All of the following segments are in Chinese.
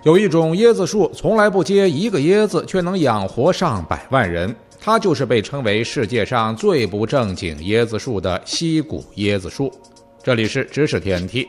有一种椰子树从来不结一个椰子，却能养活上百万人，它就是被称为世界上最不正经椰子树的西谷椰子树。这里是知识 TNT。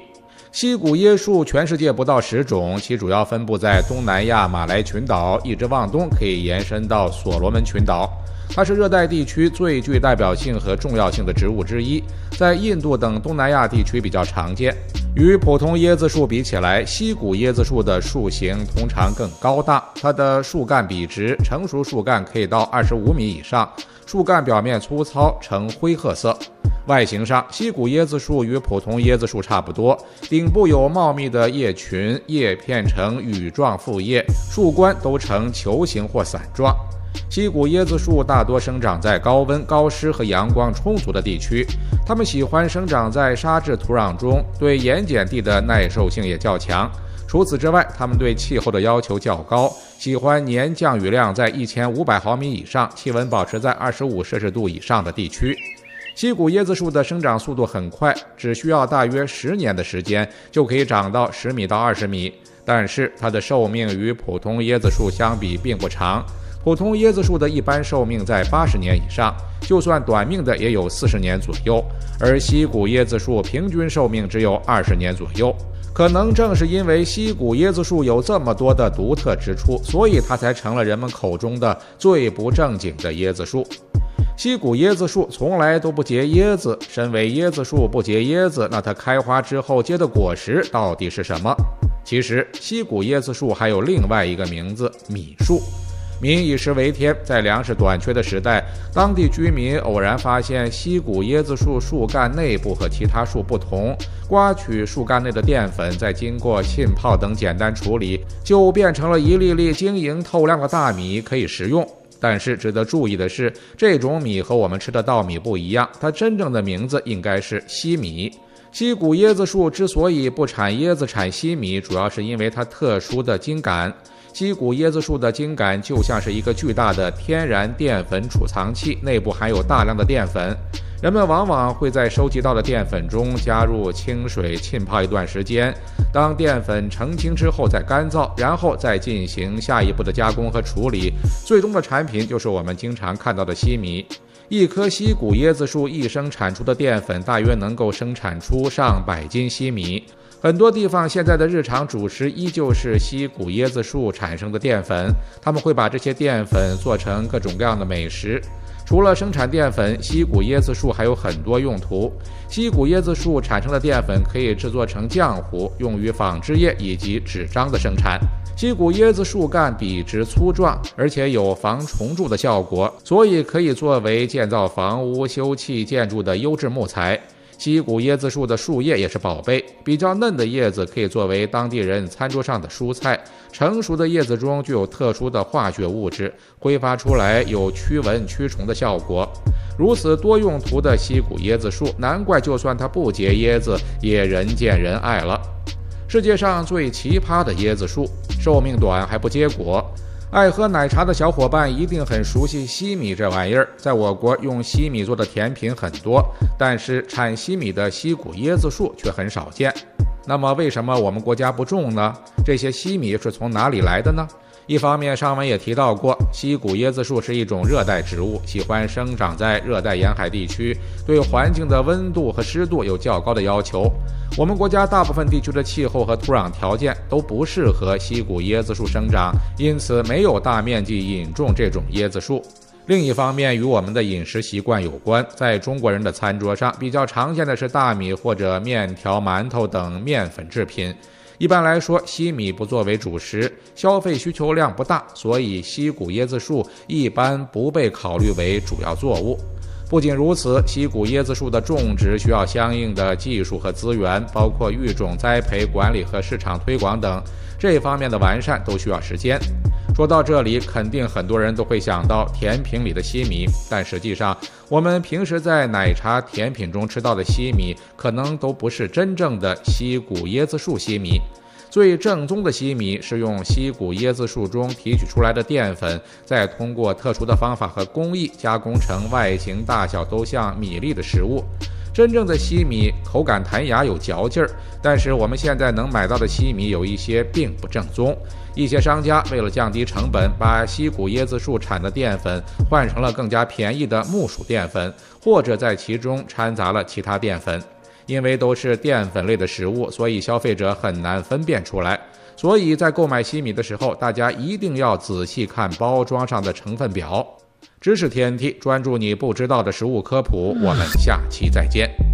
西谷椰树全世界不到10种，其主要分布在东南亚马来群岛，一直往东可以延伸到所罗门群岛。它是热带地区最具代表性和重要性的植物之一，在印度等东南亚地区比较常见。与普通椰子树比起来，西谷椰子树的树形通常更高大，它的树干笔直，成熟树干可以到25米以上，树干表面粗糙，呈灰褐色。外形上，西谷椰子树与普通椰子树差不多，顶部有茂密的叶群，叶片呈羽状复叶，树冠都呈球形或伞状。西谷椰子树大多生长在高温、高湿和阳光充足的地区，它们喜欢生长在沙质土壤中，对盐碱地的耐受性也较强。除此之外，它们对气候的要求较高，喜欢年降雨量在1500毫米以上，气温保持在25摄氏度以上的地区。西谷椰子树的生长速度很快，只需要大约10年的时间就可以长到10米到20米，但是它的寿命与普通椰子树相比并不长。普通椰子树的一般寿命在80年以上，就算短命的也有40年左右，而西谷椰子树平均寿命只有20年左右。可能正是因为西谷椰子树有这么多的独特之处，所以它才成了人们口中的最不正经的椰子树。西谷椰子树从来都不结椰子，身为椰子树不结椰子，那它开花之后结的果实到底是什么？其实西谷椰子树还有另外一个名字，米树。民以食为天，在粮食短缺的时代，当地居民偶然发现西谷椰子树树干内部和其他树不同，刮取树干内的淀粉，再经过浸泡等简单处理，就变成了一粒粒晶莹透亮的大米，可以食用。但是值得注意的是，这种米和我们吃的稻米不一样，它真正的名字应该是西米。西谷椰子树之所以不产椰子产西米，主要是因为它特殊的茎秆。西谷椰子树的茎秆就像是一个巨大的天然淀粉储藏器，内部含有大量的淀粉。人们往往会在收集到的淀粉中加入清水浸泡一段时间，当淀粉澄清之后再干燥，然后再进行下一步的加工和处理，最终的产品就是我们经常看到的西米。一棵西谷椰子树一生产出的淀粉大约能够生产出上百斤西米。很多地方现在的日常主食依旧是西谷椰子树产生的淀粉，他们会把这些淀粉做成各种各样的美食。除了生产淀粉，西谷椰子树还有很多用途。西谷椰子树产生的淀粉可以制作成浆糊，用于纺织业以及纸张的生产。西谷椰子树干笔直粗壮，而且有防虫蛀的效果，所以可以作为建造房屋、修葺建筑的优质木材。西谷椰子树的树叶也是宝贝，比较嫩的叶子可以作为当地人餐桌上的蔬菜，成熟的叶子中具有特殊的化学物质，挥发出来有驱蚊驱虫的效果。如此多用途的西谷椰子树，难怪就算它不结椰子，也人见人爱了。世界上最奇葩的椰子树，寿命短还不结果。爱喝奶茶的小伙伴一定很熟悉西米这玩意儿，在我国用西米做的甜品很多，但是产西米的西谷椰子树却很少见。那么为什么我们国家不种呢？这些西米是从哪里来的呢？一方面，上文也提到过，西谷椰子树是一种热带植物，喜欢生长在热带沿海地区，对环境的温度和湿度有较高的要求。我们国家大部分地区的气候和土壤条件都不适合西谷椰子树生长，因此没有大面积引种这种椰子树。另一方面，与我们的饮食习惯有关，在中国人的餐桌上比较常见的是大米或者面条、馒头等面粉制品。一般来说，西米不作为主食，消费需求量不大，所以西谷椰子树一般不被考虑为主要作物。不仅如此，西谷椰子树的种植需要相应的技术和资源，包括育种、栽培、管理和市场推广等，这方面的完善都需要时间。说到这里，肯定很多人都会想到甜品里的西米，但实际上，我们平时在奶茶、甜品中吃到的西米，可能都不是真正的西谷椰子树西米。最正宗的西米是用西谷椰子树中提取出来的淀粉，再通过特殊的方法和工艺加工成外形大小都像米粒的食物。真正的西米口感弹牙有嚼劲儿，但是我们现在能买到的西米有一些并不正宗。一些商家为了降低成本，把西谷椰子树产的淀粉换成了更加便宜的木薯淀粉，或者在其中掺杂了其他淀粉。因为都是淀粉类的食物，所以消费者很难分辨出来。所以在购买西米的时候，大家一定要仔细看包装上的成分表。知识天梯，专注你不知道的食物科普，我们下期再见。